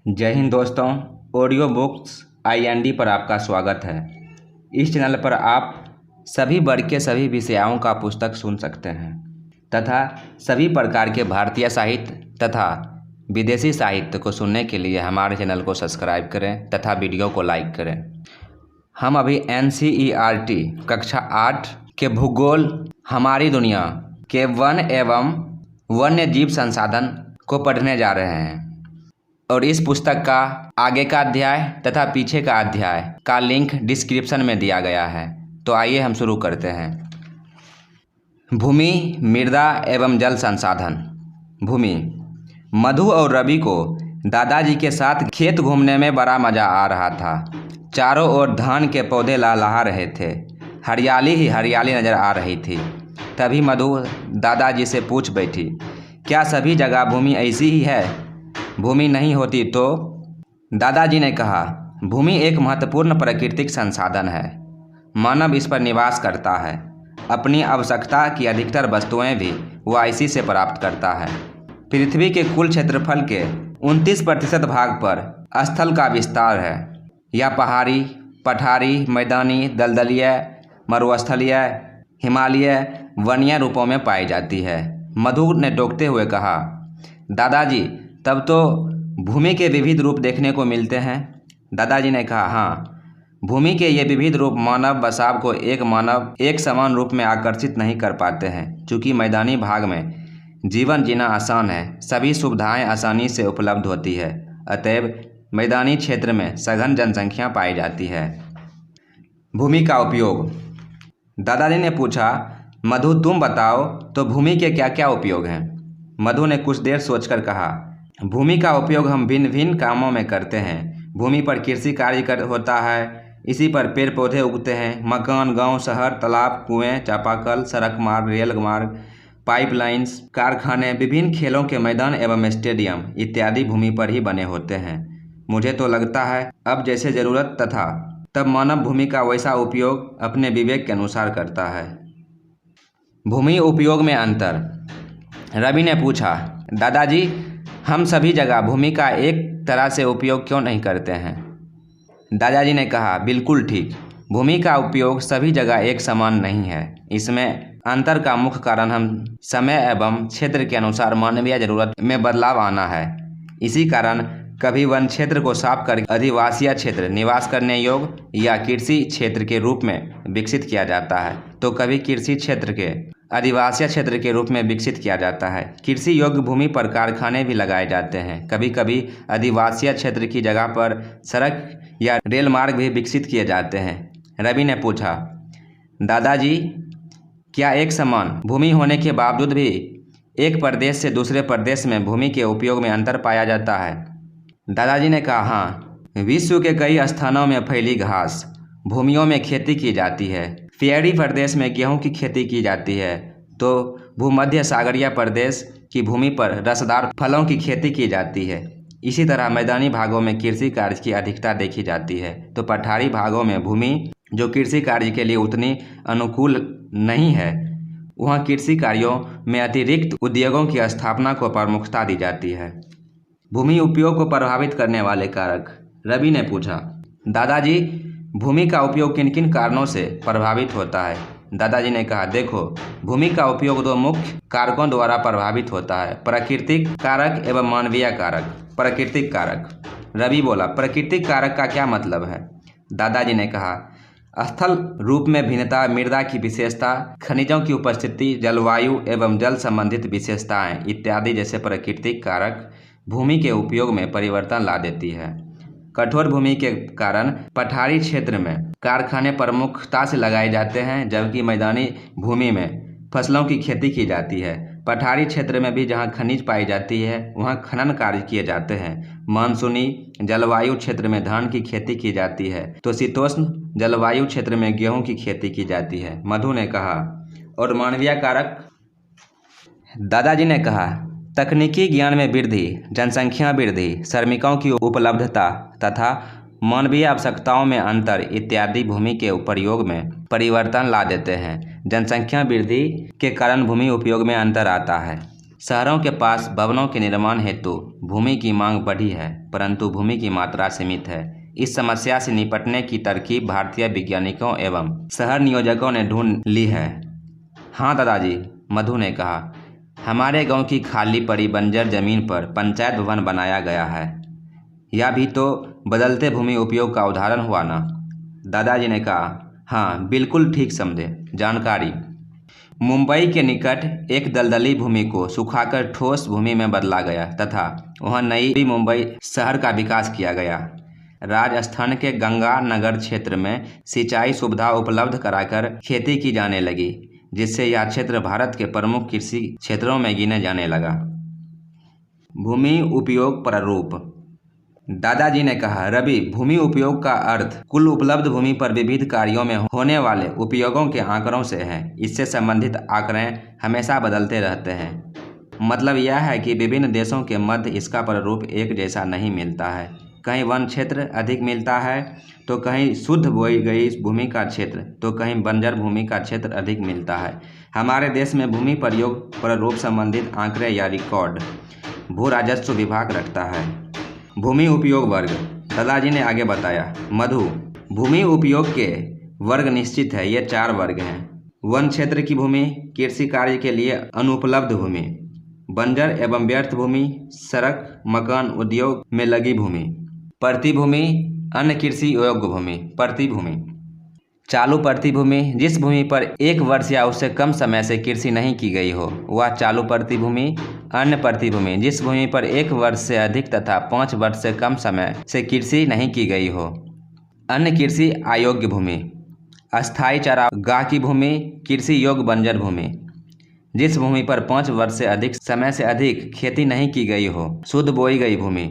जय हिंद दोस्तों। Audio books IND पर आपका स्वागत है। इस चैनल पर आप सभी वर्ग के सभी विषयों का पुस्तक सुन सकते हैं तथा सभी प्रकार के भारतीय साहित्य तथा विदेशी साहित्य को सुनने के लिए हमारे चैनल को सब्सक्राइब करें तथा वीडियो को लाइक करें। हम अभी NCERT कक्षा 8 के भूगोल हमारी दुनिया के वन एवं वन्य जीव संसाधन को पढ़ने जा रहे हैं और इस पुस्तक का आगे का अध्याय तथा पीछे का अध्याय का लिंक डिस्क्रिप्शन में दिया गया है। तो आइए हम शुरू करते हैं। भूमि, मृदा एवं जल संसाधन। भूमि। मधु और रवि को दादाजी के साथ खेत घूमने में बड़ा मज़ा आ रहा था। चारों ओर धान के पौधे लहलहा रहे थे, हरियाली ही हरियाली नज़र आ रही थी। तभी मधु दादाजी से पूछ बैठी, क्या सभी जगह भूमि ऐसी ही है? भूमि नहीं होती तो? दादाजी ने कहा, भूमि एक महत्वपूर्ण प्राकृतिक संसाधन है। मानव इस पर निवास करता है। अपनी आवश्यकता की अधिकतर वस्तुएं भी वह इसी से प्राप्त करता है। पृथ्वी के कुल क्षेत्रफल के 29% भाग पर स्थल का विस्तार है। यह पहाड़ी, पठारी, मैदानी, दलदलीय, मरुस्थलीय, हिमालय, वन्य रूपों में पाई जाती है। मधु ने टोकते हुए कहा, दादाजी तब तो भूमि के विविध रूप देखने को मिलते हैं। दादाजी ने कहा, हाँ, भूमि के ये विविध रूप मानव बसाव को एक समान रूप में आकर्षित नहीं कर पाते हैं। चूँकि मैदानी भाग में जीवन जीना आसान है, सभी सुविधाएं आसानी से उपलब्ध होती है, अतएव मैदानी क्षेत्र में सघन जनसंख्या पाई जाती है। भूमि का उपयोग। दादाजी ने पूछा, मधु तुम बताओ तो भूमि के क्या क्या उपयोग हैं? मधु ने कुछ देर सोचकर कहा, भूमि का उपयोग हम भिन्न भिन्न कामों में करते हैं। भूमि पर कृषि कार्य होता है, इसी पर पेड़ पौधे उगते हैं। मकान, गांव, शहर, तालाब, कुएं, चापाकल, सड़क मार्ग, रेल मार्ग, पाइपलाइंस, कारखाने, विभिन्न खेलों के मैदान एवं स्टेडियम इत्यादि भूमि पर ही बने होते हैं। मुझे तो लगता है अब जैसे ज़रूरत तथा तब मानव भूमि का वैसा उपयोग अपने विवेक के अनुसार करता है। भूमि उपयोग में अंतर। रवि ने पूछा, दादाजी हम सभी जगह भूमि का एक तरह से उपयोग क्यों नहीं करते हैं? दादाजी ने कहा, बिल्कुल ठीक, भूमि का उपयोग सभी जगह एक समान नहीं है। इसमें अंतर का मुख्य कारण हम समय एवं क्षेत्र के अनुसार मानवीय जरूरत में बदलाव आना है। इसी कारण कभी वन क्षेत्र को साफ कर आदिवासी क्षेत्र निवास करने योग्य या कृषि क्षेत्र के रूप में विकसित किया जाता है, तो कभी कृषि क्षेत्र के आदिवासी क्षेत्र के रूप में विकसित किया जाता है। कृषि योग्य भूमि पर कारखाने भी लगाए जाते हैं। कभी कभी आदिवासी क्षेत्र की जगह पर सड़क या रेल मार्ग भी विकसित किए जाते हैं। रवि ने पूछा, दादाजी क्या एक समान भूमि होने के बावजूद भी एक प्रदेश से दूसरे प्रदेश में भूमि के उपयोग में अंतर पाया जाता है? दादाजी ने कहा, हाँ, विश्व के कई स्थानों में फैली घास भूमियों में खेती की जाती है। पहाड़ी प्रदेश में गेहूं की खेती की जाती है, तो भूमध्य सागरीय प्रदेश की भूमि पर रसदार फलों की खेती की जाती है। इसी तरह मैदानी भागों में कृषि कार्य की अधिकता देखी जाती है, तो पठारी भागों में भूमि जो कृषि कार्य के लिए उतनी अनुकूल नहीं है, वहाँ कृषि कार्यों में अतिरिक्त उद्योगों की स्थापना को प्रमुखता दी जाती है। भूमि उपयोग को प्रभावित करने वाले कारक। रवि ने पूछा, दादाजी भूमि का उपयोग किन किन कारणों से प्रभावित होता है? दादाजी ने कहा, देखो, भूमि का उपयोग दो मुख्य कारकों द्वारा प्रभावित होता है, प्राकृतिक कारक एवं मानवीय कारक। प्राकृतिक कारक। रवि बोला, प्राकृतिक कारक का क्या मतलब है? दादाजी ने कहा, स्थल रूप में भिन्नता, मृदा की विशेषता, खनिजों की उपस्थिति, जलवायु एवं जल संबंधित विशेषताएं इत्यादि जैसे प्राकृतिक कारक भूमि के उपयोग में परिवर्तन ला देती है। कठोर भूमि के कारण पठारी क्षेत्र में कारखाने प्रमुखता से लगाए जाते हैं, जबकि मैदानी भूमि में फसलों की खेती की जाती है। पठारी क्षेत्र में भी जहां खनिज पाई जाती है वहां खनन कार्य किए जाते हैं। मानसूनी जलवायु क्षेत्र में धान की खेती की जाती है, तो शीतोष्ण जलवायु क्षेत्र में गेहूं की खेती की जाती है। मधु ने कहा, और मानवीय कारक? दादाजी ने कहा, तकनीकी ज्ञान में वृद्धि, जनसंख्या वृद्धि, श्रमिकों की उपलब्धता तथा मानवीय आवश्यकताओं में अंतर इत्यादि भूमि के प्रयोग में परिवर्तन ला देते हैं। जनसंख्या वृद्धि के कारण भूमि उपयोग में अंतर आता है। शहरों के पास भवनों के निर्माण हेतु भूमि की मांग बढ़ी है, परंतु भूमि की मात्रा सीमित है। इस समस्या से निपटने की तरकीब भारतीय वैज्ञानिकों एवं शहर नियोजकों ने ढूंढ ली है। हाँ दादाजी, मधु ने कहा, हमारे गांव की खाली पड़ी बंजर जमीन पर पंचायत भवन बनाया गया है। यह भी तो बदलते भूमि उपयोग का उदाहरण हुआ ना। दादाजी ने कहा, हाँ बिल्कुल ठीक समझे। जानकारी, मुंबई के निकट एक दलदली भूमि को सुखाकर ठोस भूमि में बदला गया तथा वहां नई मुंबई शहर का विकास किया गया। राजस्थान के गंगा नगर क्षेत्र में सिंचाई सुविधा उपलब्ध कराकर खेती की जाने लगी, जिससे यह क्षेत्र भारत के प्रमुख कृषि क्षेत्रों में गिने जाने लगा। भूमि उपयोग प्रारूप, दादाजी ने कहा, रवि, भूमि उपयोग का अर्थ कुल उपलब्ध भूमि पर विविध कार्यों में होने वाले उपयोगों के आंकड़ों से है। इससे संबंधित आंकड़े हमेशा बदलते रहते हैं। मतलब यह है कि विभिन्न देशों के मध्य इसका प्रारूप एक जैसा नहीं मिलता है। कहीं वन क्षेत्र अधिक मिलता है तो कहीं शुद्ध बोई गई भूमि का क्षेत्र तो कहीं बंजर भूमि का क्षेत्र अधिक मिलता है। हमारे देश में भूमि प्रयोग प्रारूप संबंधित आंकड़े या रिकॉर्ड भू राजस्व विभाग रखता है। भूमि उपयोग वर्ग, दादाजी ने आगे बताया, मधु, भूमि उपयोग के वर्ग निश्चित है। ये 4 वर्ग हैं। वन क्षेत्र की भूमि, कृषि कार्य के लिए अनुपलब्ध भूमि, बंजर एवं व्यर्थ भूमि, सड़क मकान उद्योग में लगी भूमि, प्रति भूमि, अन्य कृषि योग्य भूमि, प्रति भूमि, चालू प्रति भूमि, जिस भूमि पर 1 वर्ष या उससे कम समय से कृषि नहीं की गई हो वह चालू प्रति भूमि, अन्य प्रति भूमि, जिस भूमि पर 1 वर्ष से अधिक तथा 5 वर्ष से कम समय से कृषि नहीं की गई हो, अन्य कृषि अयोग्य भूमि, अस्थायी चारागाह की भूमि, कृषि योग्य बंजर भूमि, जिस भूमि पर 5 वर्ष से अधिक समय से अधिक खेती नहीं की गई हो, शुद्ध बोई गई भूमि।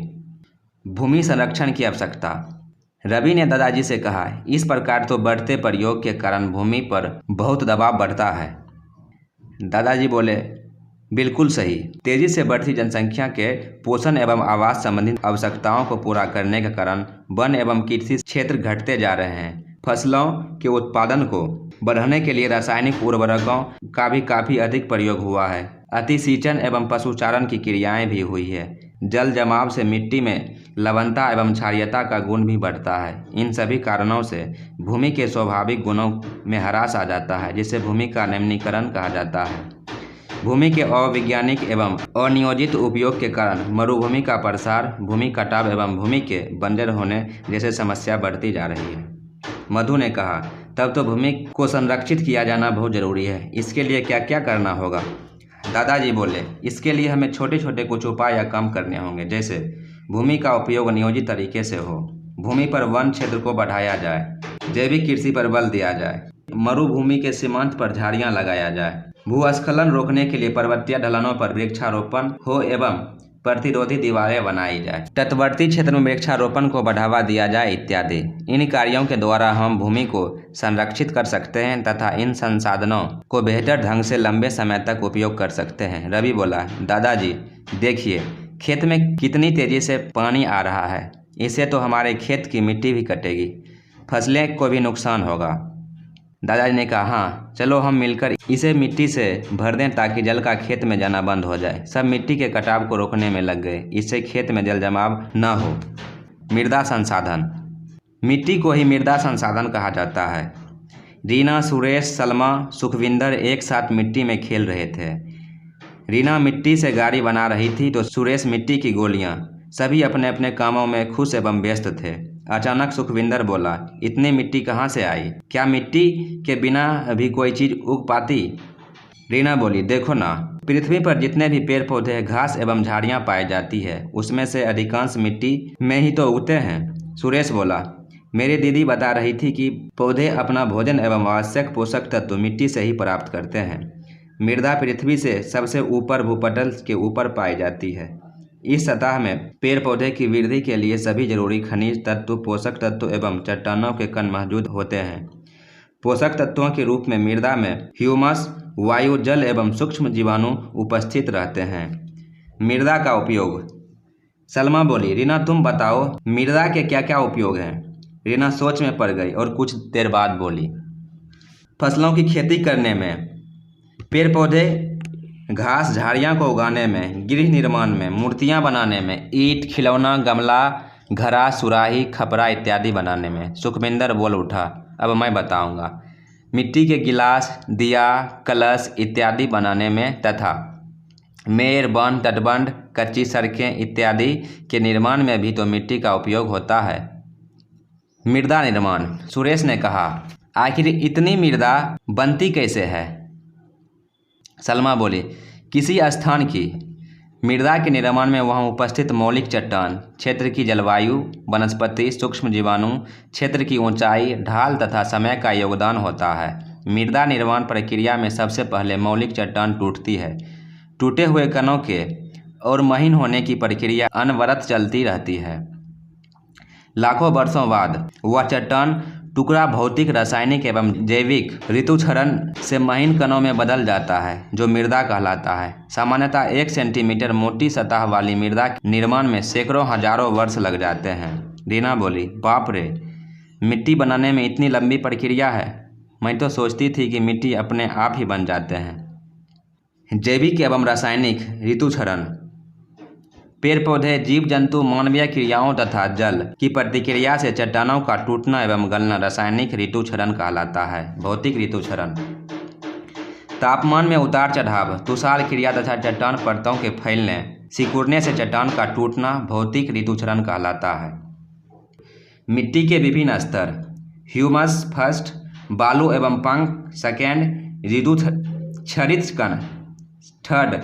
भूमि संरक्षण की आवश्यकता, रवि ने दादाजी से कहा, इस प्रकार तो बढ़ते प्रयोग के कारण भूमि पर बहुत दबाव बढ़ता है। दादाजी बोले, बिल्कुल सही। तेजी से बढ़ती जनसंख्या के पोषण एवं आवास संबंधित आवश्यकताओं को पूरा करने के कारण वन एवं कृषि क्षेत्र घटते जा रहे हैं। फसलों के उत्पादन को बढ़ाने के लिए रासायनिक उर्वरकों का भी काफ़ी अधिक प्रयोग हुआ है। अतिसिंचन एवं पशुचारण की क्रियाएं भी हुई है। जल जमाव से मिट्टी में लवणता एवं क्षारीयता का गुण भी बढ़ता है। इन सभी कारणों से भूमि के स्वाभाविक गुणों में ह्रास आ जाता है, जिसे भूमि का निम्नीकरण कहा जाता है। भूमि के अवैज्ञानिक एवं अनियोजित उपयोग के कारण मरुभूमि का प्रसार, भूमि कटाव एवं भूमि के बंजर होने जैसे समस्या बढ़ती जा रही है। मधु ने कहा, तब तो भूमि को संरक्षित किया जाना बहुत जरूरी है। इसके लिए क्या क्या करना होगा? दादाजी बोले, इसके लिए हमें छोटे छोटे कुछ उपाय या काम करने होंगे, जैसे भूमि का उपयोग नियोजित तरीके से हो, भूमि पर वन क्षेत्र को बढ़ाया जाए, जैविक कृषि पर बल दिया जाए, मरुभूमि के सीमांत पर झाड़ियां लगाया जाए, भूस्खलन रोकने के लिए पर्वतीय ढलानों पर वृक्षारोपण हो एवं प्रतिरोधी दीवारें बनाई जाए, तटवर्ती क्षेत्र में वृक्षारोपण को बढ़ावा दिया जाए इत्यादि। इन कार्यों के द्वारा हम भूमि को संरक्षित कर सकते हैं तथा इन संसाधनों को बेहतर ढंग से लंबे समय तक उपयोग कर सकते हैं। रवि बोला, दादाजी देखिए, खेत में कितनी तेजी से पानी आ रहा है, इससे तो हमारे खेत की मिट्टी भी कटेगी, फसलें को भी नुकसान होगा। दादाजी ने कहा, हाँ चलो हम मिलकर इसे मिट्टी से भर दें ताकि जल का खेत में जाना बंद हो जाए। सब मिट्टी के कटाव को रोकने में लग गए, इससे खेत में जल जमाव न हो। मृदा संसाधन, मिट्टी को ही मृदा संसाधन कहा जाता है। रीना, सुरेश, सलमा, सुखविंदर एक साथ मिट्टी में खेल रहे थे। रीना मिट्टी से गाड़ी बना रही थी तो सुरेश मिट्टी की गोलियां। सभी अपने अपने कामों में खुश एवं व्यस्त थे। अचानक सुखविंदर बोला, इतनी मिट्टी कहाँ से आई? क्या मिट्टी के बिना भी कोई चीज़ उग पाती? रीना बोली, देखो ना, पृथ्वी पर जितने भी पेड़ पौधे, घास एवं झाड़ियाँ पाई जाती है उसमें से अधिकांश मिट्टी में ही तो उगते हैं। सुरेश बोला, मेरी दीदी बता रही थी कि पौधे अपना भोजन एवं आवश्यक पोषक तत्व मिट्टी से ही प्राप्त करते हैं। मृदा पृथ्वी से सबसे ऊपर भूपटल के ऊपर पाई जाती है। इस सतह में पेड़ पौधे की वृद्धि के लिए सभी जरूरी खनिज तत्व, पोषक तत्व एवं चट्टानों के कण मौजूद होते हैं। पोषक तत्वों के रूप में मृदा में ह्यूमस, वायु, जल एवं सूक्ष्म जीवाणु उपस्थित रहते हैं। मृदा का उपयोग, सलमा बोली, रीना तुम बताओ मृदा के क्या क्या उपयोग हैं? रीना सोच में पड़ गई और कुछ देर बाद बोली, फसलों की खेती करने में, पेड़ पौधे घास झाड़ियाँ को उगाने में, गृह निर्माण में, मूर्तियाँ बनाने में, ईंट, खिलौना, गमला, घड़ा, सुराही, खपरा इत्यादि बनाने में। सुखविंदर बोल उठा, अब मैं बताऊंगा। मिट्टी के गिलास, दिया, कलश इत्यादि बनाने में तथा मेड़, बांध, तटबंध, कच्ची सड़कें इत्यादि के निर्माण में भी तो मिट्टी का उपयोग होता है। मृदा निर्माण, सुरेश ने कहा, आखिर इतनी मृदा बनती कैसे है? सलमा बोली, किसी स्थान की मृदा के निर्माण में वहाँ उपस्थित मौलिक चट्टान, क्षेत्र की जलवायु, वनस्पति, सूक्ष्म जीवाणु, क्षेत्र की ऊंचाई, ढाल तथा समय का योगदान होता है। मृदा निर्माण प्रक्रिया में सबसे पहले मौलिक चट्टान टूटती है। टूटे हुए कणों के और महीन होने की प्रक्रिया अनवरत चलती रहती है। लाखों वर्षों बाद वह चट्टान टुकड़ा भौतिक, रासायनिक एवं जैविक ऋतुक्षरण से महीन कणों में बदल जाता है, जो मृदा कहलाता है। सामान्यतः 1 सेंटीमीटर मोटी सतह वाली मृदा के निर्माण में सैकड़ों हजारों वर्ष लग जाते हैं। रीना बोली, बाप रे, मिट्टी बनाने में इतनी लंबी प्रक्रिया है। मैं तो सोचती थी कि मिट्टी अपने आप ही बन जाते हैं। जैविक एवं रासायनिक ऋतुक्षरण, पेड़ पौधे, जीव जंतु, मानवीय क्रियाओं तथा जल की प्रतिक्रिया से चट्टानों का टूटना एवं गलना रासायनिक ऋतुक्षरण कहलाता है। भौतिक ऋतुक्षरण, तापमान में उतार चढ़ाव, तुषार क्रिया तथा चट्टान परतों के फैलने, सिकुड़ने से चट्टान का टूटना भौतिक ऋतुक्षरण कहलाता है। मिट्टी के विभिन्न स्तर, ह्यूमस फर्स्ट, बालू एवं पंख सेकेंड, ऋतुक्षरित कण थर्ड,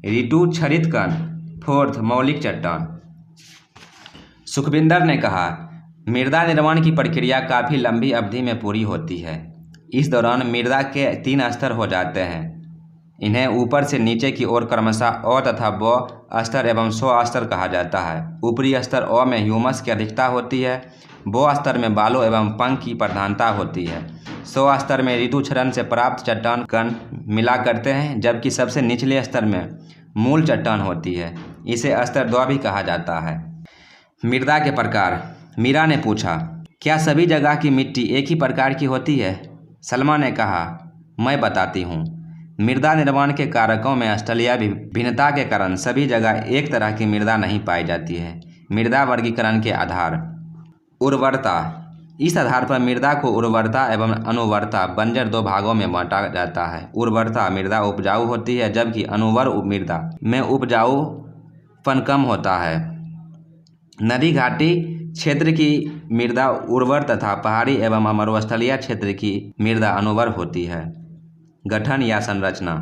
ऋतुक्षरित कण फोर्थ, मौलिक चट्टान। सुखविंदर ने कहा, मृदा निर्माण की प्रक्रिया काफ़ी लंबी अवधि में पूरी होती है। इस दौरान मृदा के 3 स्तर हो जाते हैं। इन्हें ऊपर से नीचे की ओर क्रमशः अ तथा ब स्तर एवं स्व स्तर कहा जाता है। ऊपरी स्तर अ में ह्यूमस की अधिकता होती है, ब स्तर में बालू एवं पंख की प्रधानता होती है, स्व स्तर में ऋतुक्षरण से प्राप्त चट्टान कण मिला करते हैं, जबकि सबसे निचले स्तर में मूल चट्टान होती है। इसे स्तर 2 भी कहा जाता है। मृदा के प्रकार, मीरा ने पूछा, क्या सभी जगह की मिट्टी एक ही प्रकार की होती है? सलमा ने कहा, मैं बताती हूँ। मृदा निर्माण के कारकों में स्थलीय भिन्नता के कारण सभी जगह एक तरह की मृदा नहीं पाई जाती है। मृदा वर्गीकरण के आधार, उर्वरता, इस आधार पर मृदा को उर्वरता एवं अनुवर्ता बंजर 2 भागों में बांटा जाता है। उर्वरता मृदा उपजाऊ होती है, जबकि अनुवर मृदा में उपजाऊपन कम होता है। नदी घाटी क्षेत्र की मृदा उर्वर तथा पहाड़ी एवं मरुस्थलीय क्षेत्र की मृदा अनुवर होती है। गठन या संरचना,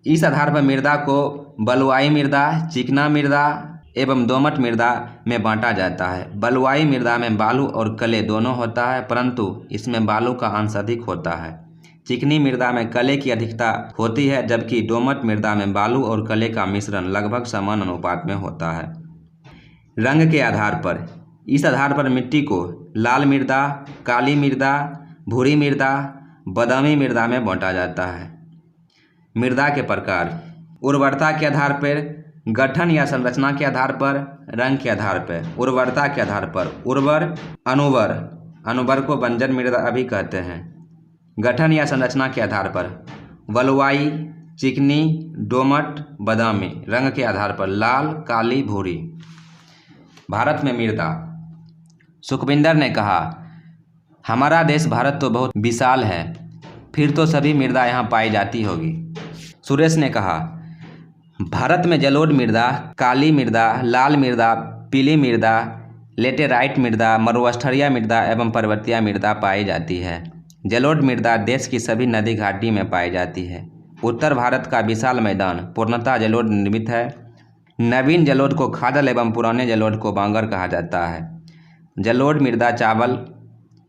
इस आधार पर मृदा को बलुआई मृदा, चिकना मृदा एवं दोमट मृदा में बांटा जाता है। बलुआई मृदा में बालू और कले दोनों होता है, परंतु इसमें बालू का अंश अधिक होता है। चिकनी मृदा में कले की अधिकता होती है, जबकि दोमट मृदा में बालू और कले का मिश्रण लगभग समान अनुपात में होता है। रंग के आधार पर, इस आधार पर मिट्टी को लाल मृदा, काली मृदा, भूरी मृदा, बादामी मृदा में बांटा जाता है। मृदा के प्रकार, उर्वरता के आधार पर, गठन या संरचना के आधार पर, रंग के आधार पर। उर्वरता के आधार पर उर्वर, अनुवर, अनुवर को बंजर मृदा भी कहते हैं। गठन या संरचना के आधार पर बलुआई, चिकनी, दोमट, बादामी। रंग के आधार पर लाल, काली, भूरी। भारत में मृदा, सुखविंदर ने कहा, हमारा देश भारत तो बहुत विशाल है, फिर तो सभी मृदा यहाँ पाई जाती होगी। सुरेश ने कहा, भारत में जलोढ़ मृदा, काली मृदा, लाल मृदा, पीली मृदा, लेटेराइट मृदा, मरुस्थलीय मृदा एवं पर्वतीय मृदा पाई जाती है। जलोढ़ मृदा देश की सभी नदी घाटी में पाई जाती है। उत्तर भारत का विशाल मैदान पूर्णतः जलोढ़ निर्मित है। नवीन जलोढ़ को खादल एवं पुराने जलोढ़ को बांगर कहा जाता है। जलोढ़ मृदा चावल,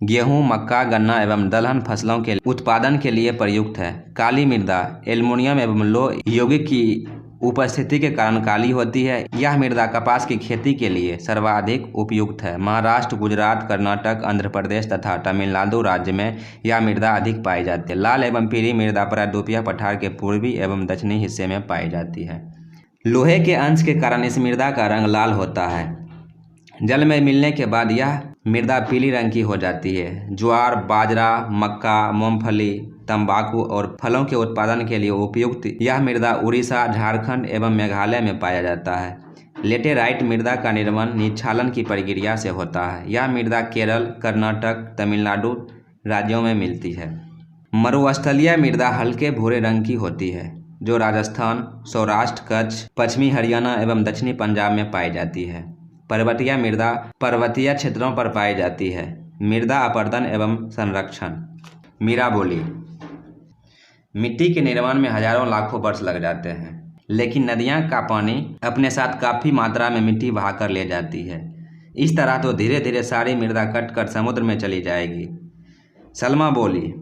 गेहूं, मक्का, गन्ना एवं दलहन फसलों के उत्पादन के लिए प्रयुक्त है। काली मृदा एल्युमिनियम एवं लोह यौगिक की उपस्थिति के कारण काली होती है। यह मृदा कपास की खेती के लिए सर्वाधिक उपयुक्त है। महाराष्ट्र, गुजरात, कर्नाटक, आंध्र प्रदेश तथा तमिलनाडु राज्य में यह मृदा अधिक पाई जाती है। लाल एवं पीली मृदा प्रायद्वीपीय पठार के पूर्वी एवं दक्षिणी हिस्से में पाई जाती है। लोहे के अंश के कारण इस मृदा का रंग लाल होता है। जल में मिलने के बाद यह मृदा पीली रंग की हो जाती है। ज्वार, बाजरा, मक्का, मूंगफली तंबाकू और फलों के उत्पादन के लिए उपयुक्त यह मृदा उड़ीसा, झारखंड एवं मेघालय में पाया जाता है। लेटेराइट मृदा का निर्माण निक्षालन की प्रक्रिया से होता है। यह मृदा केरल, कर्नाटक, तमिलनाडु राज्यों में मिलती है। मरुस्थलीय मृदा हल्के भूरे रंग की होती है जो राजस्थान, सौराष्ट्र, कच्छ, पश्चिमी हरियाणा एवं दक्षिणी पंजाब में पाई जाती है। पर्वतीय मृदा पर्वतीय क्षेत्रों पर पाई जाती है। मृदा अपरदन एवं संरक्षण। मीरा बोली, मिट्टी के निर्माण में हजारों लाखों वर्ष लग जाते हैं, लेकिन नदियां का पानी अपने साथ काफ़ी मात्रा में मिट्टी बहा कर ले जाती है। इस तरह तो धीरे धीरे सारी मृदा कट कर समुद्र में चली जाएगी। सलमा बोली,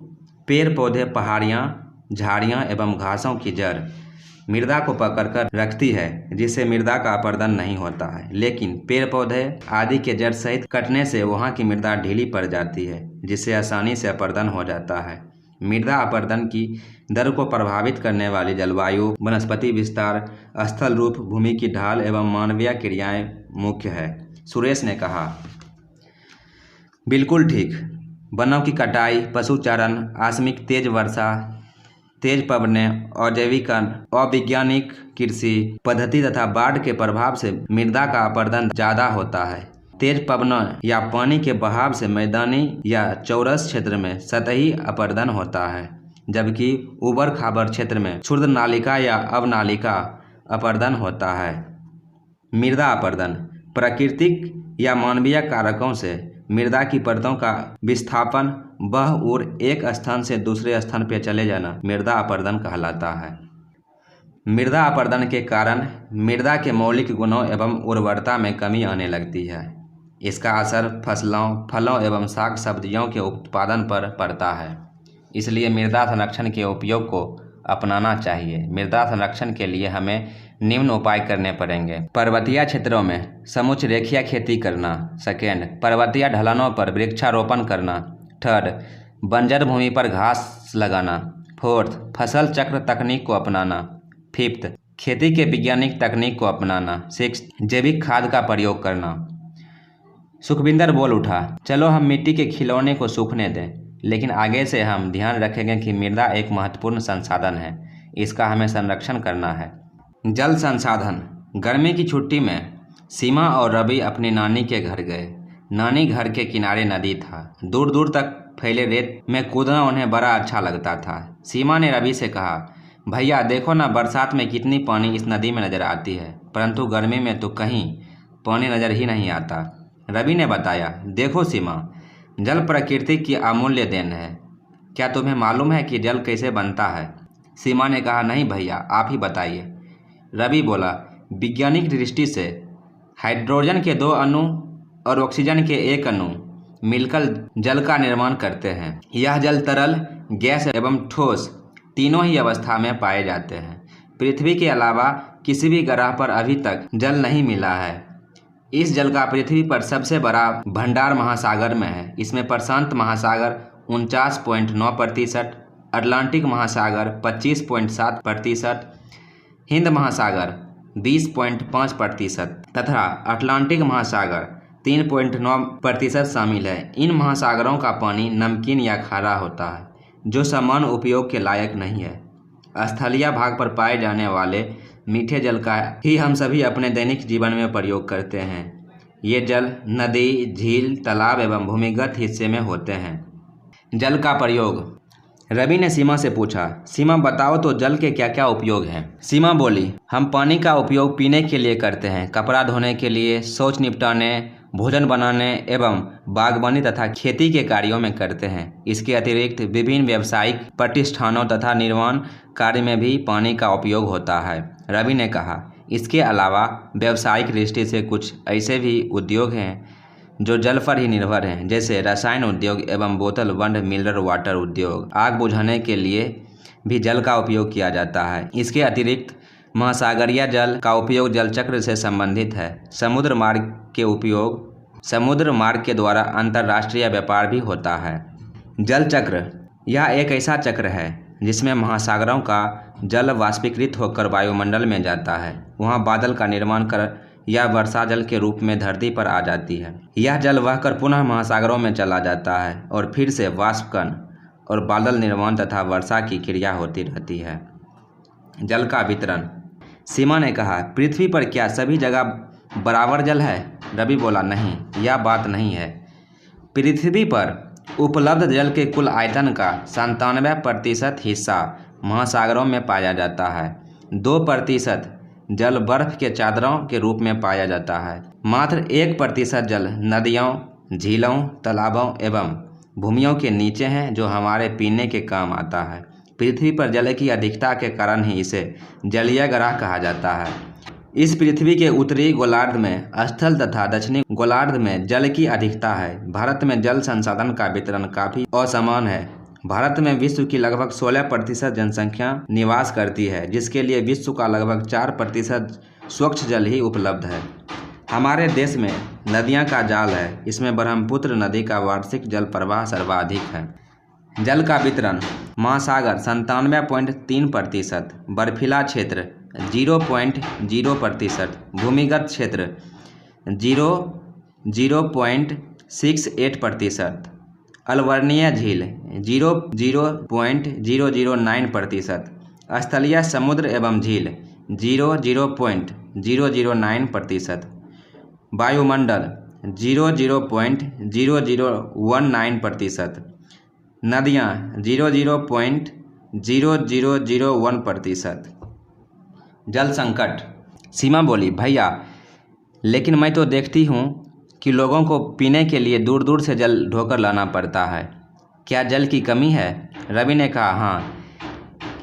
पेड़ पौधे, पहाड़ियाँ, झाड़ियाँ एवं घासों की जड़ मृदा को पकड़कर रखती है, जिससे मृदा का अपरदन नहीं होता है। लेकिन पेड़ पौधे आदि के जड़ सहित कटने से वहाँ की मृदा ढीली पड़ जाती है, जिससे आसानी से अपरदन हो जाता है। मृदा अपरदन की दर को प्रभावित करने वाली जलवायु, वनस्पति विस्तार, स्थल रूप, भूमि की ढाल एवं मानवीय क्रियाएं मुख्य है। सुरेश ने कहा, बिल्कुल ठीक। वनों की कटाई, पशुचारण, आकस्मिक तेज वर्षा, तेज पवनें, औद्योगिकरण, अवैज्ञानिक कृषि पद्धति तथा बाढ़ के प्रभाव से मृदा का अपरदन ज़्यादा होता है। तेज पवनों या पानी के बहाव से मैदानी या चौरस क्षेत्र में सतही अपरदन होता है, जबकि उबड़ खाबड़ क्षेत्र में क्षुद्र नालिका या अवनालिका अपरदन होता है। मृदा अपरदन प्राकृतिक या मानवीय कारकों से मृदा की परतों का विस्थापन, बह और एक स्थान से दूसरे स्थान पर चले जाना मृदा अपरदन कहलाता है। मृदा अपरदन के कारण मृदा के मौलिक गुणों एवं उर्वरता में कमी आने लगती है। इसका असर फसलों, फलों एवं शाक सब्जियों के उत्पादन पर पड़ता है। इसलिए मृदा संरक्षण के उपयोग को अपनाना चाहिए। मृदा संरक्षण के लिए हमें निम्न उपाय करने पड़ेंगे। पर्वतीय क्षेत्रों में समुच्च रेखीय खेती करना। सेकेंड, पर्वतीय ढलानों पर वृक्षारोपण करना। थर्ड, बंजर भूमि पर घास लगाना। फोर्थ, फसल चक्र तकनीक को अपनाना। फिफ्थ, खेती के वैज्ञानिक तकनीक को अपनाना। सिक्स, जैविक खाद का प्रयोग करना। सुखविंदर बोल उठा, चलो हम मिट्टी के खिलौने को सूखने दें, लेकिन आगे से हम ध्यान रखेंगे कि मृदा एक महत्वपूर्ण संसाधन है, इसका हमें संरक्षण करना है। जल संसाधन। गर्मी की छुट्टी में सीमा और रवि अपनी नानी के घर गए। नानी घर के किनारे नदी था। दूर दूर तक फैले रेत में कूदना उन्हें बड़ा अच्छा लगता था। सीमा ने रवि से कहा, भैया देखो ना, बरसात में कितनी पानी इस नदी में नजर आती है, परंतु गर्मी में तो कहीं पानी नजर ही नहीं आता। रवि ने बताया, देखो सीमा, जल प्रकृति की अमूल्य देन है। क्या तुम्हें मालूम है कि जल कैसे बनता है? सीमा ने कहा, नहीं भैया, आप ही बताइए। रवि बोला, वैज्ञानिक दृष्टि से हाइड्रोजन के 2 अणु और ऑक्सीजन के 1 अणु मिलकर जल का निर्माण करते हैं। यह जल तरल, गैस एवं ठोस तीनों ही अवस्था में पाए जाते हैं। पृथ्वी के अलावा किसी भी ग्रह पर अभी तक जल नहीं मिला है। इस जल का पृथ्वी पर सबसे बड़ा भंडार महासागर में है। इसमें प्रशांत महासागर 49.9%, अटलांटिक महासागर 25.7%, हिंद महासागर 20.5% तथा अटलांटिक महासागर 3.9% शामिल है। इन महासागरों का पानी नमकीन या खारा होता है, जो सामान्य उपयोग के लायक नहीं है। स्थलीय भाग पर पाए जाने वाले मीठे जल का ही हम सभी अपने दैनिक जीवन में प्रयोग करते हैं। ये जल नदी, झील, तालाब एवं भूमिगत हिस्से में होते हैं। जल का प्रयोग। रवि ने सीमा से पूछा, सीमा बताओ तो जल के क्या क्या उपयोग हैं? सीमा बोली, हम पानी का उपयोग पीने के लिए करते हैं, कपड़ा धोने के लिए, शौच निपटाने, भोजन बनाने एवं बागवानी तथा खेती के कार्यों में करते हैं। इसके अतिरिक्त विभिन्न व्यावसायिक प्रतिष्ठानों तथा निर्माण कार्य में भी पानी का उपयोग होता है। रवि ने कहा, इसके अलावा व्यावसायिक दृष्टि से कुछ ऐसे भी उद्योग हैं जो जल पर ही निर्भर हैं, जैसे रसायन उद्योग एवं बोतल बंद मिनरल वाटर उद्योग। आग बुझाने के लिए भी जल का उपयोग किया जाता है। इसके अतिरिक्त महासागरीय जल का उपयोग जल चक्र से संबंधित है। समुद्र मार्ग के द्वारा अंतर्राष्ट्रीय व्यापार भी होता है। जल चक्र, यह एक ऐसा चक्र है जिसमें महासागरों का जल वाष्पीकृत होकर वायुमंडल में जाता है, वहाँ बादल का निर्माण कर यह वर्षा जल के रूप में धरती पर आ जाती है। यह जल बहकर पुनः महासागरों में चला जाता है और फिर से वाष्प कण और बादल निर्माण तथा वर्षा की क्रिया होती रहती है। जल का वितरण। सीमा ने कहा, पृथ्वी पर क्या सभी जगह बराबर जल है? रवि बोला, नहीं, यह बात नहीं है। पृथ्वी पर उपलब्ध जल के कुल आयतन का 97% हिस्सा महासागरों में पाया जाता है। 2% जल बर्फ के चादरों के रूप में पाया जाता है। मात्र 1% जल नदियों, झीलों, तालाबों एवं भूमियों के नीचे हैं, जो हमारे पीने के काम आता है। पृथ्वी पर जल की अधिकता के कारण ही इसे जलीय ग्रह कहा जाता है। इस पृथ्वी के उत्तरी गोलार्ध में स्थल तथा दक्षिणी गोलार्ध में जल की अधिकता है। भारत में जल संसाधन का वितरण काफी असमान है। भारत में विश्व की लगभग 16% जनसंख्या निवास करती है, जिसके लिए विश्व का लगभग 4% स्वच्छ जल ही उपलब्ध है। हमारे देश में नदियां का जाल है। इसमें ब्रह्मपुत्र नदी का वार्षिक जल प्रवाह सर्वाधिक है। जल का वितरण। महासागर 97.3%, बर्फीला क्षेत्र 0.0%, भूमिगत क्षेत्र 0.68%, अलवर्णीय झील 0.009%, स्थलीय समुद्र एवं झील 0.009%, वायुमंडल 0.0019%, नदियाँ 0.0001%। जल संकट। सीमा बोली, भैया, लेकिन मैं तो देखती हूँ कि लोगों को पीने के लिए दूर दूर से जल ढोकर लाना पड़ता है। क्या जल की कमी है? रवि ने कहा, हाँ,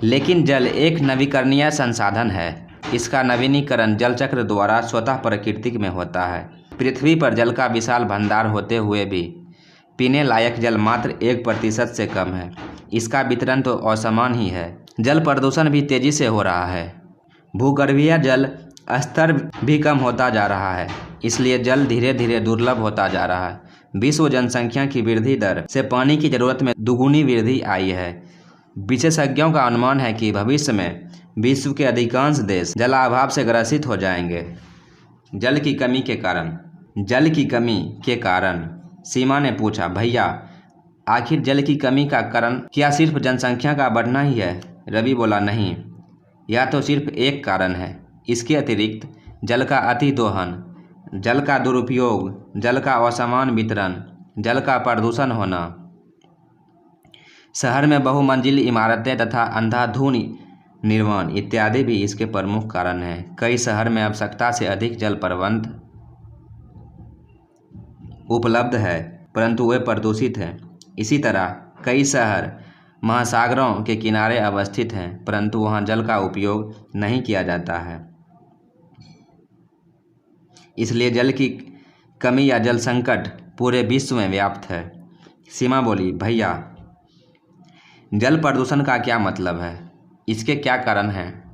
लेकिन जल एक नवीकरणीय संसाधन है। इसका नवीनीकरण जल चक्र द्वारा स्वतः प्राकृतिक में होता है। पृथ्वी पर जल का विशाल भंडार होते हुए भी पीने लायक जल मात्र 1% से कम है। इसका वितरण तो असमान ही है। जल प्रदूषण भी तेजी से हो रहा है। भूगर्भीय जल स्तर भी कम होता जा रहा है, इसलिए जल धीरे धीरे दुर्लभ होता जा रहा है। विश्व जनसंख्या की वृद्धि दर से पानी की जरूरत में दुगुनी वृद्धि आई है। विशेषज्ञों का अनुमान है कि भविष्य में विश्व के अधिकांश देश जलाभाव से ग्रसित हो जाएंगे। जल की कमी के कारण। जल की कमी के कारण। सीमा ने पूछा, भैया, आखिर जल की कमी का कारण क्या सिर्फ जनसंख्या का बढ़ना ही है? रवि बोला, नहीं, यह तो सिर्फ एक कारण है। इसके अतिरिक्त जल का अति दोहन, जल का दुरुपयोग, जल का असमान वितरण, जल का प्रदूषण होना, शहर में बहुमंजिल इमारतें तथा अंधाधुंध निर्माण इत्यादि भी इसके प्रमुख कारण हैं। कई शहर में आवश्यकता से अधिक जल प्रबंध उपलब्ध है, परंतु वे प्रदूषित हैं। इसी तरह कई शहर महासागरों के किनारे अवस्थित हैं, परंतु वहां जल का उपयोग नहीं किया जाता है। इसलिए जल की कमी या जल संकट पूरे विश्व में व्याप्त है। सीमा बोली, भैया, जल प्रदूषण का क्या मतलब है? इसके क्या कारण हैं?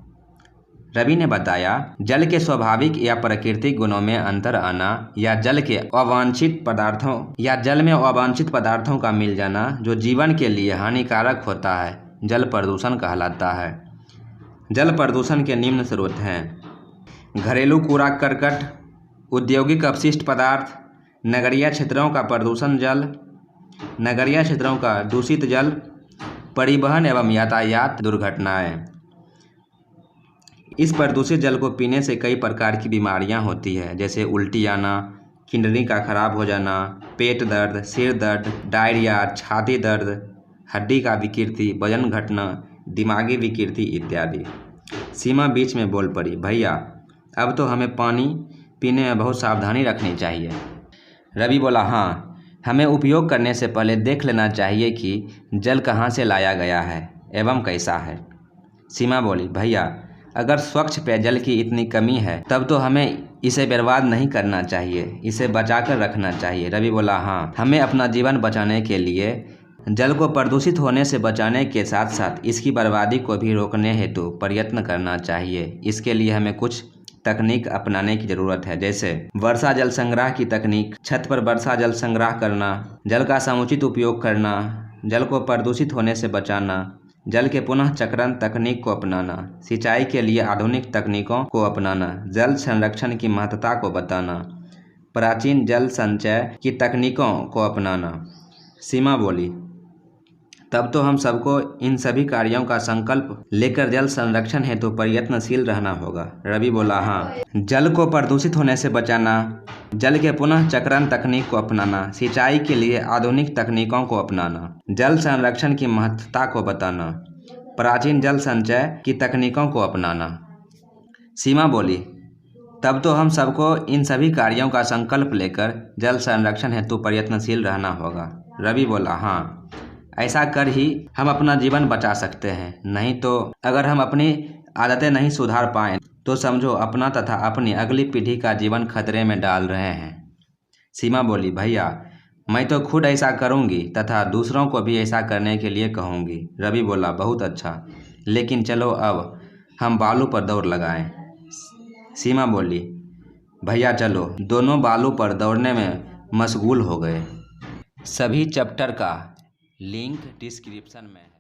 रवि ने बताया, जल के स्वाभाविक या प्राकृतिक गुणों में अंतर आना या जल में अवांछित पदार्थों का मिल जाना जो जीवन के लिए हानिकारक होता है, जल प्रदूषण कहलाता है। जल प्रदूषण के निम्न स्रोत हैं: घरेलू कूड़ा करकट, औद्योगिक अपशिष्ट पदार्थ, नगरीय क्षेत्रों का प्रदूषण जल, नगरीय क्षेत्रों का दूषित जल, परिवहन एवं यातायात दुर्घटनाएं। इस प्रदूषित जल को पीने से कई प्रकार की बीमारियां होती है, जैसे उल्टी आना, किडनी का खराब हो जाना, पेट दर्द, सिर दर्द, डायरिया, छाती दर्द, हड्डी का विकृति, वजन घटना, दिमागी विकृति इत्यादि। सीमा बीच में बोल पड़ी, भैया, अब तो हमें पानी पीने में बहुत सावधानी रखनी चाहिए। रवि बोला, हाँ, हमें उपयोग करने से पहले देख लेना चाहिए कि जल कहाँ से लाया गया है एवं कैसा है। सीमा बोली, भैया, अगर स्वच्छ पेयजल की इतनी कमी है तब तो हमें इसे बर्बाद नहीं करना चाहिए, इसे बचाकर रखना चाहिए। रवि बोला, हाँ, हमें अपना जीवन बचाने के लिए जल को प्रदूषित होने से बचाने के साथ साथ इसकी बर्बादी को भी रोकने हेतु प्रयत्न करना चाहिए। इसके लिए हमें कुछ तकनीक अपनाने की ज़रूरत है, जैसे वर्षा जल संग्रह की तकनीक, छत पर वर्षा जल संग्रह करना, जल का समुचित उपयोग करना, जल को प्रदूषित होने से बचाना, जल के पुनः चक्रण तकनीक को अपनाना, सिंचाई के लिए आधुनिक तकनीकों को अपनाना, जल संरक्षण की महत्ता को बताना, प्राचीन जल संचय की तकनीकों को अपनाना। सीमा बोली, तब तो हम सबको इन सभी कार्यों का संकल्प लेकर जल संरक्षण हेतु प्रयत्नशील रहना होगा। रवि बोला, हाँ। जल को प्रदूषित होने से बचाना, जल के पुनः चक्रण तकनीक को अपनाना, सिंचाई के लिए आधुनिक तकनीकों को अपनाना, जल संरक्षण की महत्वता को बताना, प्राचीन जल संचय की तकनीकों को अपनाना। सीमा बोली, तब तो हम सबको इन सभी कार्यों का संकल्प लेकर जल संरक्षण हेतु प्रयत्नशील रहना होगा। रवि बोला, हाँ। ऐसा कर ही हम अपना जीवन बचा सकते हैं, नहीं तो अगर हम अपनी आदतें नहीं सुधार पाएं तो समझो अपना तथा अपनी अगली पीढ़ी का जीवन खतरे में डाल रहे हैं। सीमा बोली, भैया मैं तो खुद ऐसा करूंगी तथा दूसरों को भी ऐसा करने के लिए कहूंगी। रवि बोला, बहुत अच्छा, लेकिन चलो अब हम बालू पर दौड़ लगाएं। सीमा बोली, भैया चलो। दोनों बालू पर दौड़ने में मशगूल हो गए। सभी चैप्टर का लिंक डिस्क्रिप्शन में